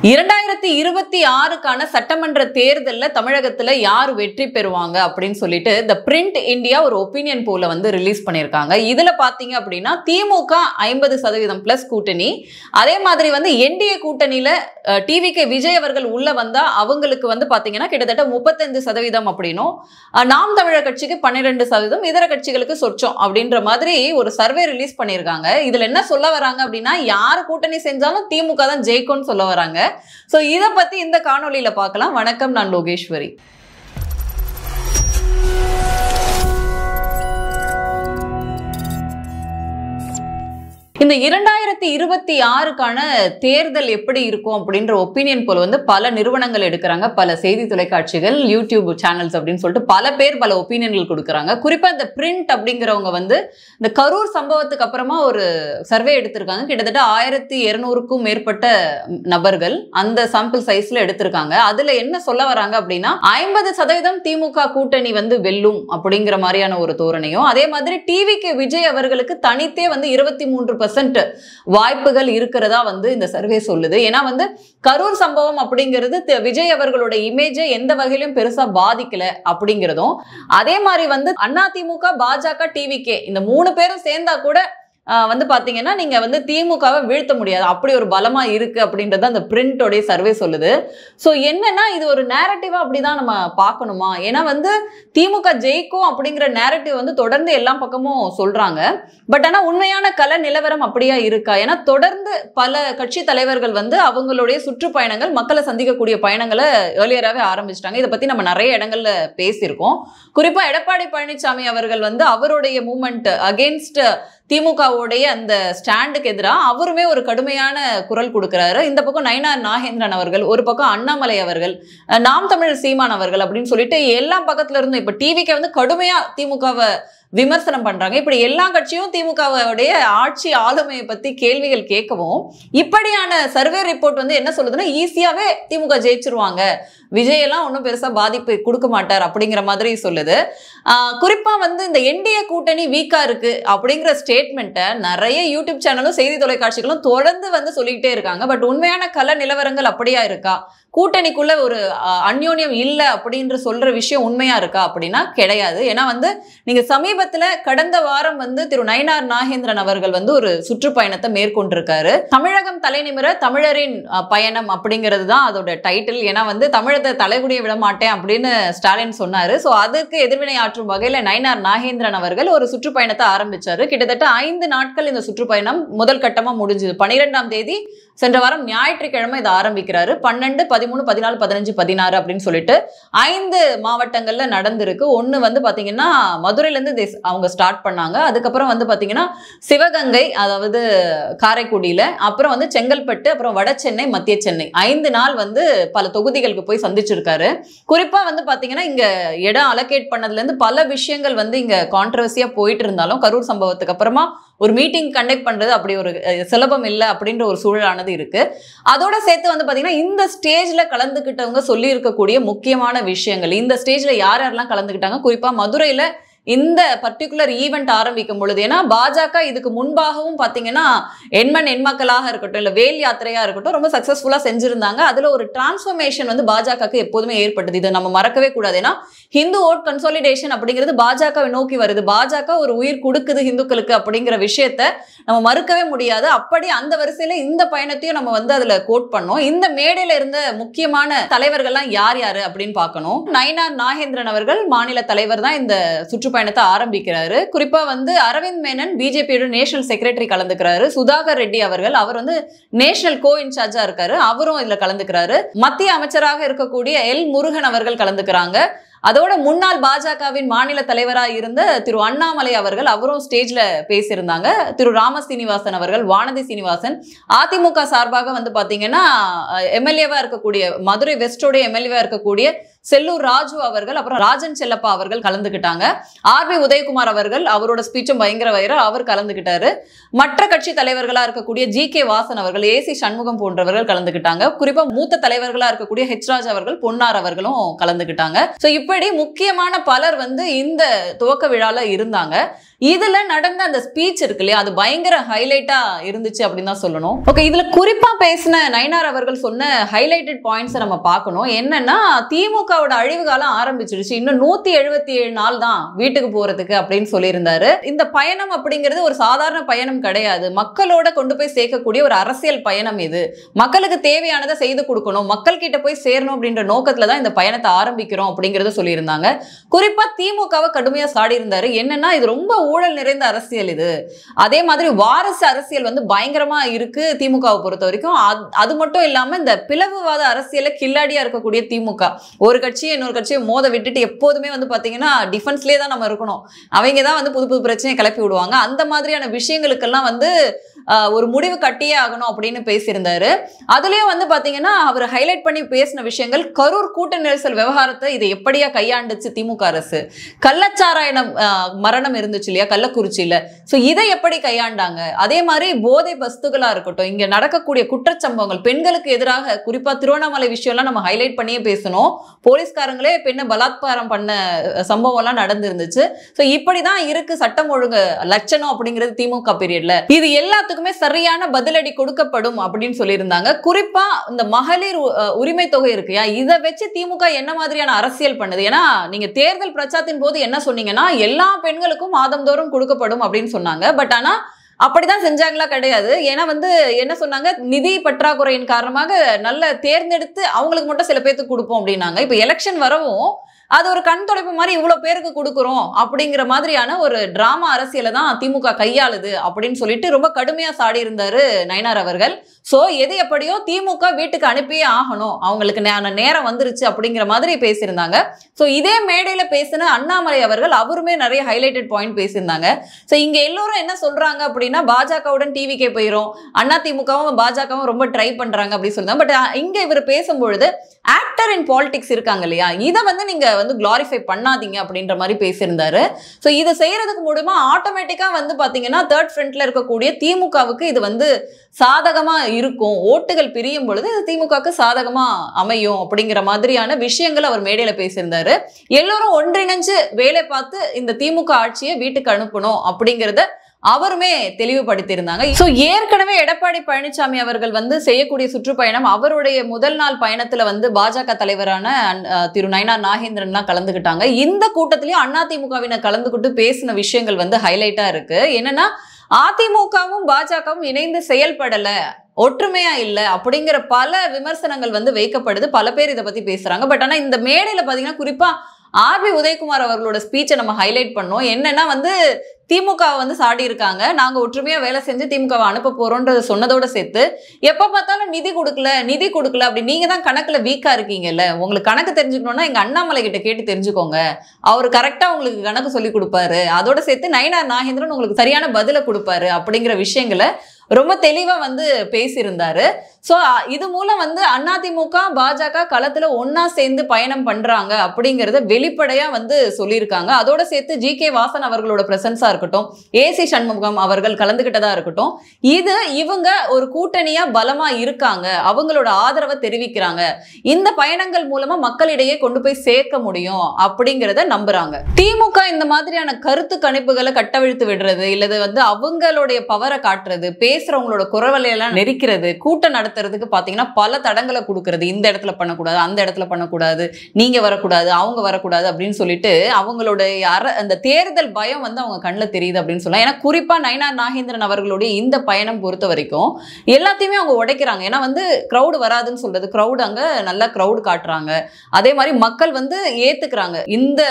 2026க்கான சட்டமன்ற தேர்தல்ல தமிழகத்துல யார் வெற்றி பெறுவாங்க அப்படின்னு சொல்லிட்டு இந்த பிரிண்ட் இந்தியா ஒரு ஒப்பீனியன் போல வந்து ரிலீஸ் பண்ணிருக்காங்க. இதுல பாத்தீங்க அப்படின்னா திமுக 50% பிளஸ் கூட்டணி, அதே மாதிரி வந்து என்டிஏ கூட்டணியில டிவிகே விஜய் அவர்கள் உள்ள வந்தா அவங்களுக்கு வந்து பாத்தீங்கன்னா கிட்டத்தட்ட 35% அப்படின்னும், நாம் தமிழர் கட்சிக்கு 12%, இதர கட்சிகளுக்கு சொச்சம் அப்படின்ற மாதிரி ஒரு சர்வே ரிலீஸ் பண்ணிருக்காங்க. இதுல என்ன சொல்ல வராங்க அப்படின்னா யார் கூட்டணி செஞ்சாலும் திமுக தான் ஜெயிக்கும்னு சொல்ல வராங்க. சோ இத பத்தி இந்த காணொளியில பார்க்கலாம். வணக்கம், நான் லோகேஸ்வரி. இந்த 2026க்கான தேர்தல் எப்படி இருக்கும் அப்படின்ற ஒப்பீனியன் போல வந்து பல நிறுவனங்கள் எடுக்கிறாங்க, பல செய்தி தொலைக்காட்சிகள், யூடியூப் சேனல்ஸ் அப்படின்னு சொல்லிட்டு பல பேர் பல ஒப்பீனியன்கள் கொடுக்குறாங்க. குறிப்பா இந்த பிரிண்ட் அப்படிங்கிறவங்க வந்து இந்த கரூர் சம்பவத்துக்கு அப்புறமா ஒரு சர்வே எடுத்திருக்காங்க. கிட்டத்தட்ட 1200க்கும் மேற்பட்ட நபர்கள் அந்த சாம்பிள் சைஸ்ல எடுத்திருக்காங்க. அதுல என்ன சொல்ல வராங்க அப்படின்னா 50% திமுக கூட்டணி வந்து வெல்லும் அப்படிங்கிற மாதிரியான ஒரு தோரணையும், அதே மாதிரி டிவிகே விஜய் அவர்களுக்கு தனித்தே வந்து 23% வாய்ப்புகள் இருக்கிறதா வந்து இந்த சர்வே சொல்லுது. ஏன்னா வந்து கரூர் சம்பவம் அப்படிங்கிறது விஜய் அவர்களோட இமேஜை எந்த வகையிலும் பெருசா பாதிக்கல அப்படிங்கிறதும், அதே மாதிரி வந்து அதிமுக, பாஜக, டிவிகே இந்த 3 பேரும் சேர்ந்தா கூட வந்து பாத்தீங்கன்னா நீங்க வந்து திமுகவை வீழ்த்த முடியாது, அப்படி ஒரு பலமா இருக்கு அப்படின்றது அந்த பிரிண்டோடைய சர்வே சொல்லுது. சோ என்னன்னா இது ஒரு நேரட்டிவா அப்படிதான் நம்ம பார்க்கணுமா? ஏன்னா வந்து திமுக ஜெயிக்கும் அப்படிங்கிற நேரட்டிவ் வந்து தொடர்ந்து எல்லா பக்கமும் சொல்றாங்க. பட் ஆனா உண்மையான கள நிலவரம் அப்படியா இருக்கா? ஏன்னா தொடர்ந்து பல கட்சி தலைவர்கள் வந்து அவங்களுடைய சுற்றுப்பயணங்கள், மக்களை சந்திக்கக்கூடிய பயணங்களை ஏர்லியராகவே ஆரம்பிச்சிட்டாங்க. இதை பத்தி நம்ம நிறைய இடங்கள்ல பேசியிருக்கோம். குறிப்பா எடப்பாடி பழனிசாமி அவர்கள் வந்து அவருடைய மூவ்மெண்ட் அகெயின்ஸ்ட் திமுகவுடைய அந்த ஸ்டாண்டுக்கு எதிராக அவருமே ஒரு கடுமையான குரல் கொடுக்கிறாரு. இந்த பக்கம் நயினார் நாகேந்திரன் அவர்கள், ஒரு பக்கம் அண்ணாமலை அவர்கள், நாம் தமிழர் சீமான் அவர்கள் அப்படின்னு சொல்லிட்டு எல்லா பக்கத்துல இருந்தும் இப்ப டிவிக்கு வந்து கடுமையா திமுகவை விமர்சனம் பண்றாங்க. இப்படி எல்லா கட்சியும் திமுகவுடைய ஆட்சி ஆளுமையை பத்தி கேள்விகள் கேட்கவும் இப்படியான சர்வே ரிப்போர்ட் வந்து என்ன சொல்லுதுன்னா ஈஸியாவே திமுக ஜெயிச்சிருவாங்க, விஜய் எல்லாம் ஒன்றும் பெருசா பாதிப்பு கொடுக்க மாட்டார் அப்படிங்கிற மாதிரி சொல்லுது. குறிப்பா வந்து இந்த என்டிஏ கூட்டணி வீக்கா இருக்கு அப்படிங்கிற ஸ்டேட்மெண்ட்டை நிறைய யூடியூப் சேனலும் செய்தி தொலைக்காட்சிகளும் தொடர்ந்து வந்து சொல்லிக்கிட்டே இருக்காங்க. பட் உண்மையான கள நிலவரங்கள் அப்படியா இருக்கா? கூட்டணிக்குள்ள ஒரு அந்யோன்யம் இல்லை அப்படின்ற சொல்ற விஷயம் உண்மையா இருக்கா அப்படின்னா கிடையாது. ஏன்னா வந்து நீங்க சமீபத்துல கடந்த வாரம் வந்து திரு நயினார் நாகேந்திரன் அவர்கள் வந்து ஒரு சுற்றுப்பயணத்தை மேற்கொண்டிருக்காரு. தமிழகம் தலைநிமிர தமிழரின் பயணம் அப்படிங்கிறது தான் அதோட டைட்டில். ஏன்னா வந்து தமிழத்தை தலைகுடிய விட மாட்டேன் அப்படின்னு ஸ்டாலின் சொன்னாரு. ஸோ அதுக்கு எதிர்வினை ஆற்றும் வகையில நயினார் நாகேந்திரன் அவர்கள் ஒரு சுற்றுப்பயணத்தை ஆரம்பிச்சாரு. கிட்டத்தட்ட 5 நாட்கள் இந்த சுற்றுப்பயணம் முதல் கட்டமா முடிஞ்சது. 12ஆம் தேதி சென்ற வாரம் ஞாயிற்றுக்கிழமை இதை ஆரம்பிக்கிறாரு. 12, 13, 14, 15, 16 அப்படின்னு சொல்லிட்டு 5 மாவட்டங்கள்ல நடந்திருக்கு. ஒன்னு வந்து பாத்தீங்கன்னா மதுரையில இருந்து அவங்க ஸ்டார்ட் பண்ணாங்க. அதுக்கப்புறம் வந்து பாத்தீங்கன்னா சிவகங்கை, அதாவது காரைக்குடியில, அப்புறம் வந்து செங்கல்பட்டு, அப்புறம் வட சென்னை, மத்திய சென்னை, 5 நாள் வந்து பல தொகுதிகளுக்கு போய் சந்திச்சிருக்காரு. குறிப்பா வந்து பாத்தீங்கன்னா இங்க இடம் அலோகேட் பண்ணதுல இருந்து பல விஷயங்கள் வந்து இங்க கான்ட்ரவர்சியா போயிட்டு இருந்தாலும் கரூர் சம்பவத்துக்கு அப்புறமா ஒரு மீட்டிங் கண்டக்ட் பண்றது அப்படி ஒரு சுலபம் இல்லை அப்படின்ற ஒரு சூழலானது இருக்கு. அதோட சேர்த்து வந்து பாத்தீங்கன்னா இந்த ஸ்டேஜ்ல கலந்துகிட்டவங்க சொல்லி இருக்கக்கூடிய முக்கியமான விஷயங்கள், இந்த ஸ்டேஜ்ல யார் யாரெல்லாம் கலந்துகிட்டாங்க, குறிப்பா மதுரையில இந்த பர்டிகுலர் ஈவெண்ட் ஆரம்பிக்கும் பொழுது, ஏன்னா பாஜக இதுக்கு முன்பாகவும் பாத்தீங்கன்னா எண்மண் எண்மக்களாக இருக்கட்டும், இல்ல வேல் யாத்திரையா இருக்கட்டும், ரொம்ப சக்சஸ்ஃபுல்லா செஞ்சிருந்தாங்க. அதுல ஒரு டிரான்ஸ்ஃபர்மேஷன் வந்து பாஜகவுக்கு எப்போதுமே ஏற்பட்டது. இதை நம்ம மறக்கவே கூடாது. ஏன்னா ஹிந்து ஓட் கன்சாலிடேஷன் அப்படிங்கிறது பாஜகவை நோக்கி வருது. பாஜக ஒரு உயிர் கொடுக்குது ஹிந்துக்களுக்கு அப்படிங்கிற விஷயத்த நம்ம மறுக்கவே முடியாது. அப்படி அந்த வரிசையில இந்த பயணத்தையும் நம்ம வந்து அதுல கோட் பண்ணோம். இந்த மேடையில இருந்த முக்கியமான தலைவர்கள்லாம் யார் யாரு அப்படின்னு பார்க்கணும். நயினார் நாகேந்திரன் அவர்கள் மாநில தலைவர் தான் இந்த சுற்றுப்பயணத்தை ஆரம்பிக்கிறாரு. குறிப்பா வந்து அரவிந்த் மேனன் பிஜேபியோட நேஷனல் செக்ரட்டரி கலந்துக்கிறாரு. சுதாகர் ரெட்டி அவர்கள், அவர் வந்து நேஷனல் கோ இன்சார்ஜா இருக்காரு, அவரும் இதுல கலந்துக்கிறாரு. மத்திய அமைச்சராக இருக்கக்கூடிய எல் முருகன் அவர்கள் கலந்துக்கிறாங்க. அதோட முன்னாள் பாஜகவின் மாநில தலைவராக இருந்த திரு அண்ணாமலை அவர்கள், அவரும் ஸ்டேஜ்ல பேசியிருந்தாங்க. திரு ராம சீனிவாசன் அவர்கள், வானதி சீனிவாசன், அதிமுக சார்பாக வந்து பாத்தீங்கன்னா எம்எல்ஏவா இருக்கக்கூடிய மதுரை வெஸ்டோட எம்எல்ஏவா இருக்கக்கூடிய செல்லூர் ராஜு அவர்கள், அப்புறம் ராஜன் செல்லப்பா அவர்கள் கலந்துக்கிட்டாங்க. ஆர்பி உதயகுமார் அவர்கள், அவரோட ஸ்பீச்சும் பயங்கர வைரல், அவர் கலந்துக்கிட்டாரு. மற்ற கட்சி தலைவர்களா இருக்கக்கூடிய ஜி.கே. வாசன் அவர்கள், ஏசி சண்முகம் போன்றவர்கள் கலந்துக்கிட்டாங்க. குறிப்பா மூத்த தலைவர்களா இருக்கக்கூடிய ஹெச்ராஜ் அவர்கள், பொன்னார் அவர்களும் கலந்துக்கிட்டாங்க. சோ இப்படி முக்கியமான பலர் வந்து இந்த துவக்க விழால இருந்தாங்க. இதுல நடந்த அந்த ஸ்பீச் இருக்கு இல்லையா, அது பயங்கர ஹைலைட்டா இருந்துச்சு அப்படின்னு தான் சொல்லணும். ஓகே, இதுல குறிப்பா பேசின நயினார் அவர்கள் சொன்ன ஹைலைட்டட் பாயிண்ட்ஸ் நம்ம பார்க்கணும். என்னன்னா, திமுகவோட அழிவு காலம் ஆரம்பிச்சிடுச்சு, இன்னும் 177 நாள் தான் வீட்டுக்கு போறதுக்கு அப்படின்னு சொல்லியிருந்தாரு. இந்த பயணம் அப்படிங்கிறது ஒரு சாதாரண பயணம் கிடையாது, மக்களோட கொண்டு போய் சேர்க்கக்கூடிய ஒரு அரசியல் பயணம். இது மக்களுக்கு தேவையானதை செய்து கொடுக்கணும், மக்கள் கிட்ட போய் சேரணும் அப்படின்ற நோக்கத்துல தான் இந்த பயணத்தை ஆரம்பிக்கிறோம் அப்படிங்கறத சொல்லியிருந்தாங்க. குறிப்பா திமுகவை கடுமையா சாடி இருந்தாரு. என்னன்னா, இது ரொம்ப ஊழல் நிறைந்த அரசியல். இது அதே மாதிரி வாரிசு அரசியல் வந்து பயங்கரமா இருக்கு திமுகவை பொறுத்த வரைக்கும். அது மட்டும் இல்லாம இந்த பிளவுவாத அரசியல கில்லாடியா இருக்கக்கூடிய திமுக ஒரு கட்சியை இன்னொரு கட்சியை மோத விட்டுட்டு எப்போதுமே வந்து பாத்தீங்கன்னா டிஃபென்ஸ்லயே தான் நம்ம இருக்கணும், அவங்க தான் வந்து புது புது பிரச்சனையை கிளப்பி விடுவாங்க. அந்த மாதிரியான விஷயங்களுக்கெல்லாம் வந்து ஒரு முடிவு கட்டியே ஆகணும் அப்படின்னு பேசியிருந்தாரு. அதுலயும் வந்து பாத்தீங்கன்னா அவர் ஹைலைட் பண்ணி பேசின விஷயங்கள், கரூர் கூட்ட நெரிசல் விவகாரத்தை இதை எப்படியா கையாண்டுச்சு திமுக அரசு, கள்ளச்சாராய மரணம் இருந்துச்சு இல்லையா கள்ளக்குறிச்சியில, சோ இதை எப்படி கையாண்டாங்க, அதே மாதிரி போதை வஸ்துகளா இருக்கட்டும், இங்க நடக்கக்கூடிய குற்றச்சம்பவங்கள் பெண்களுக்கு எதிராக, குறிப்பா திருவண்ணாமலை விஷயம்லாம் நம்ம ஹைலைட் பண்ணியே பேசணும். போலீஸ்காரங்களே பெண்ணை பலாத்காரம் பண்ண சம்பவம் எல்லாம் நடந்திருந்துச்சு. சோ இப்படிதான் இருக்கு சட்டம் ஒழுங்கு லட்சணம் அப்படிங்கிறது திமுக பீரியட்ல. இது எல்லாத்துக்குமே சரியான பதிலடி கொடுக்கப்படும் அப்படின்னு சொல்லியிருந்தாங்க. குறிப்பா இந்த மகளிர் உரிமை தொகை இருக்குயா, இதை வச்சு திமுக என்ன மாதிரியான அரசியல் பண்ணுது? ஏன்னா நீங்க தேர்தல் பிரச்சாரத்தின் போது என்ன சொன்னீங்கன்னா, எல்லா பெண்களுக்கும் மாதந்தோறும் கொடுக்கப்படும் அப்படின்னு சொன்னாங்க. பட் ஆனா அப்படிதான் செஞ்சாங்களா? கிடையாது. ஏன்னா வந்து என்ன சொன்னாங்க, நிதி பற்றாக்குறையின் காரணமாக நல்ல தேர்ந்தெடுத்து அவங்களுக்கு மட்டும் சில பேருக்கு கொடுப்போம் அப்படின்னாங்க. இப்ப எலெக்ஷன் வரவும் அது ஒரு கண் தொலைப்பு மாதிரி இவ்வளவு பேருக்கு கொடுக்குறோம் அப்படிங்கிற மாதிரியான ஒரு டிராமா அரசியலை தான் திமுக கையாளுது அப்படின்னு சொல்லிட்டு ரொம்ப கடுமையா சாடி இருந்தாரு நயினார் அவர்கள். சோ எது எப்படியோ திமுக வீட்டுக்கு அனுப்பியே ஆகணும், அவங்களுக்கு நேரம் வந்துருச்சு அப்படிங்கிற மாதிரி பேசியிருந்தாங்க. சோ இதே மேடையில பேசின அண்ணாமலை அவர்கள் அவருமே நிறைய ஹைலைட்டட் பாயிண்ட் பேசியிருந்தாங்க. சோ இங்க எல்லோரும் என்ன சொல்றாங்க அப்படின்னா, பாஜகவுடன் டிவிக்கே போயிரும், அதிமுகவும் பாஜகவும் ரொம்ப ட்ரை பண்றாங்க அப்படின்னு சொல்றாங்க. பட் இங்க இவர் பேசும்பொழுது ஆக்டர் இன் பாலிடிக்ஸ் இருக்காங்க இல்லையா, இதை வந்து நீங்க வந்து குளாரிஃபை பண்ணாதீங்க அப்படின்ற மாதிரி பேசியிருந்தாரு. சோ இதை செய்யறதுக்கு மூலமா ஆட்டோமேட்டிக்கா வந்து பாத்தீங்கன்னா தேர்ட் ஃப்ரண்ட்ல இருக்கக்கூடிய திமுகவுக்கு இது வந்து சாதகமா இருக்கும், ஓட்டுகள் பிரியும் பொழுது இது திமுகவுக்கு சாதகமா அமையும் அப்படிங்கிற மாதிரியான விஷயங்கள் அவர் மேடையில பேசியிருந்தாரு. எல்லோரும் ஒன்றிணைஞ்சு வேலை பார்த்து இந்த திமுக ஆட்சியை வீட்டுக்கு அனுப்பணும் அப்படிங்கிறத அவருமே தெளிவுபடுத்தியிருந்தாங்க. சோ ஏற்கனவே எடப்பாடி பழனிசாமி அவர்கள் வந்து செய்யக்கூடிய சுற்றுப்பயணம், அவருடைய முதல் நாள் பயணத்துல வந்து பாஜக தலைவரான திரு நயினார் நாகேந்திரன்லாம் கலந்துகிட்டாங்க. இந்த கூட்டத்திலயும் அதிமுகவினர் கலந்துகிட்டு பேசின விஷயங்கள் வந்து ஹைலைட்டா இருக்கு. என்னன்னா, அதிமுகவும் பாஜகவும் இணைந்து செயல்படல, ஒற்றுமையா இல்ல அப்படிங்கிற பல விமர்சனங்கள் வந்து வைக்கப்படுது. பல பேர் இதை பத்தி பேசுறாங்க. பட் ஆனா இந்த மேடையில பாத்தீங்கன்னா குறிப்பா ஆர்பி உதயகுமார் அவர்களோட ஸ்பீச்சை நம்ம ஹைலைட் பண்ணோம். என்னன்னா வந்து திமுக வந்து சாடி இருக்காங்க, நாங்க ஒற்றுமையா வேலை செஞ்சு திமுகவை அனுப்ப போறோம்ன்றத சொன்னதோட சேர்த்து எப்ப பார்த்தாலும் நிதி கொடுக்கல அப்படி நீங்க தான் கணக்குல வீக்கா இருக்கீங்கல்ல, உங்களுக்கு கணக்கு தெரிஞ்சுக்கணும்னா எங்க அண்ணாமலை கிட்ட கேட்டு தெரிஞ்சுக்கோங்க, அவர் கரெக்டா உங்களுக்கு கணக்கு சொல்லி கொடுப்பாரு, அதோட சேர்த்து நயினார் நாகேந்திரன் உங்களுக்கு சரியான பதில கொடுப்பாரு அப்படிங்கிற விஷயங்களை ரொம்ப தெளிவா வந்து பேசியிருந்தாரு. சோ இது மூலம் வந்து அதிமுக பாஜக களத்துல ஒன்னா சேர்ந்து பயணம் பண்றாங்க அப்படிங்கறத வெளிப்படையா வந்து சொல்லியிருக்காங்க. அதோட சேர்த்து ஜி.கே. வாசன் அவர்களோட பிரசன்ஸா இருக்கட்டும், ஏசி சண்முகம் அவர்கள் கலந்துகிட்டதா இருக்கட்டும், இது இவங்க ஒரு கூட்டணியா பலமா இருக்காங்க, அவங்களோட ஆதரவை தெரிவிக்கிறாங்க, இந்த பயணங்கள் மூலமா மக்களிடையே கொண்டு போய் சேர்க்க முடியும் அப்படிங்கறத நம்புறாங்க. திமுக இந்த மாதிரியான கருத்து கணிப்புகளை கட்டவிழ்த்து விடுறது, இல்லது வந்து அவங்களுடைய பவரை காட்டுறது, பேசுறவங்களோட குரவலையெல்லாம் நெரிக்கிறது, கூட்டம் நடத்துறதுக்கு பாத்தீங்கன்னா பல தடங்களை கொடுக்கறது, இந்த இடத்துல பண்ணக்கூடாது, அந்த இடத்துல பண்ணக்கூடாது, நீங்க வரக்கூடாது, அவங்க வரக்கூடாது அப்படின்னு சொல்லிட்டு அவங்களுடைய அந்த தேர்தல் பயம் வந்து அவங்க கண்ணில் தெரியுது அப்படின்னு சொல்லலாம். ஏன்னா குறிப்பா நயினார் நாகேந்திரன் அவர்களுடைய இந்த பயணம் பொறுத்த வரைக்கும் எல்லாத்தையுமே அவங்க உடைக்கிறாங்க. ஏன்னா வந்து கிரௌடு வராதுன்னு சொல்றது, கிரௌடு அங்க நல்லா கிரௌடு காட்டுறாங்க, அதே மாதிரி மக்கள் வந்து ஏத்துக்கிறாங்க, இந்த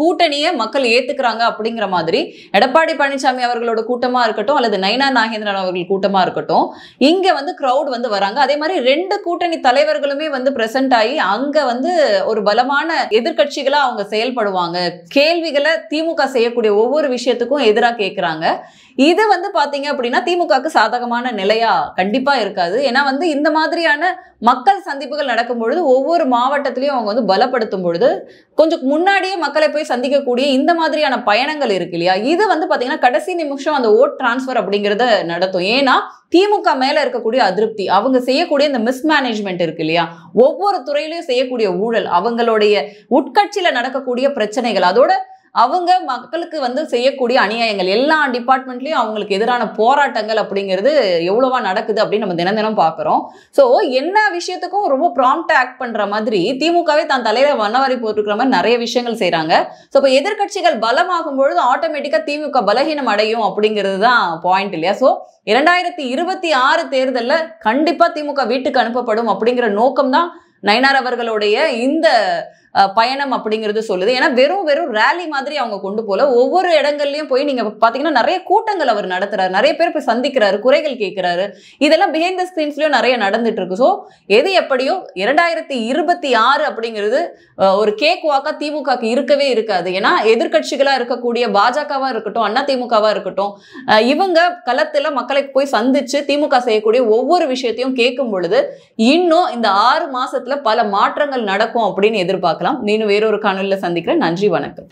கூட்டணியை மக்கள் ஏத்துக்கிறாங்க அப்படிங்கிற மாதிரி எடப்பாடி பழனிசாமி அவர்களோட கூட்டமா இருக்கட்டும் அல்லது நயினார் நாகேந்திரன் அவர்கள் கூட்டமா இருக்கட்டும், இங்க வந்து கிரௌட் வந்து வராங்க. அதே மாதிரி ரெண்டு கூட்டணி தலைவர்களுமே வந்து பிரசன்ட் ஆகி அங்க வந்து ஒரு பலமான எதிர்கட்சிகளா அவங்க செயல்படுவாங்க, கேள்விகளை திமுக செய்யக்கூடிய ஒவ்வொரு விஷயத்துக்கும் எதிராக கேட்கிறாங்க. இது வந்து பாத்தீங்க அப்படின்னா திமுகவுக்கு சாதகமான நிலையா கண்டிப்பா இருக்காது. ஏன்னா வந்து இந்த மாதிரியான மக்கள் சந்திப்புகள் நடக்கும் பொழுது ஒவ்வொரு மாவட்டத்திலையும் அவங்க வந்து பலப்படுத்தும் பொழுது கொஞ்சம் முன்னாடியே மக்களை போய் சந்திக்கக்கூடிய இந்த மாதிரியான பயணங்கள் இருக்கு இல்லையா, இது வந்து பாத்தீங்கன்னா கடைசி நிமிஷம் அந்த ஓட் டிரான்ஸ்பர் அப்படிங்கிறத நடத்தும். ஏன்னா திமுக மேல இருக்கக்கூடிய அதிருப்தி, அவங்க செய்யக்கூடிய இந்த மிஸ்மேனேஜ்மெண்ட் இருக்கு இல்லையா, ஒவ்வொரு துறையிலையும் செய்யக்கூடிய ஊழல், அவங்களுடைய உட்கட்சியில நடக்கக்கூடிய பிரச்சனைகள், அதோட அவங்க மக்களுக்கு வந்து செய்யக்கூடிய அநியாயங்கள் எல்லா டிபார்ட்மெண்ட்லயும் அவங்களுக்கு எதிரான போராட்டங்கள் அப்படிங்கிறது எவ்வளவா நடக்குது அப்படின்னு நம்ம தினம் தினம் பார்க்கிறோம். ஸோ என்ன விஷயத்துக்கும் ரொம்ப ப்ராம்ப்டா ஆக்ட் பண்ற மாதிரி திமுகவே தான் தலையில வண்ணவாரி போட்டுக்கிற மாதிரி நிறைய விஷயங்கள் செய்யறாங்க. ஸோ இப்போ எதிர்கட்சிகள் பலமாகும் பொழுது ஆட்டோமேட்டிக்கா திமுக பலகீனம் அடையும் அப்படிங்கிறது தான் பாயிண்ட் இல்லையா? ஸோ 2026 தேர்தல்ல கண்டிப்பா திமுக வீட்டுக்கு அனுப்பப்படும் அப்படிங்கிற நோக்கம் தான் நயினார் அவர்களுடைய இந்த பயணம் அப்படிங்கிறது சொல்லுது. ஏன்னா வெறும் ரேலி மாதிரி அவங்க கொண்டு போல ஒவ்வொரு இடங்கள்லயும் போய் நீங்க பாத்தீங்கன்னா நிறைய கூட்டங்கள் அவர் நடத்துறாரு, நிறைய பேர் போய் சந்திக்கிறாரு, குறைகள் கேட்கிறாரு. இதெல்லாம் பிஹைண்ட் த ஸ்கிரீன்ஸ்லயும் நிறைய நடந்துட்டு இருக்கு. ஸோ எது எப்படியோ 2026 அப்படிங்கிறது ஒரு கேக் வாக்கா திமுகக்கு இருக்கவே இருக்காது. ஏன்னா எதிர்கட்சிகளா இருக்கக்கூடிய பாஜகவா இருக்கட்டும், அண்ணா திமுகவா இருக்கட்டும், இவங்க களத்துல மக்களை போய் சந்திச்சு திமுக செய்யக்கூடிய ஒவ்வொரு விஷயத்தையும் கேட்கும் பொழுது இன்னும் இந்த 6 மாசத்துல பல மாற்றங்கள் நடக்கும் அப்படின்னு எதிர்பார்க்கலாம். நீனும் வேறொரு காணொலியில சந்திக்கிறேன். நன்றி, வணக்கம்.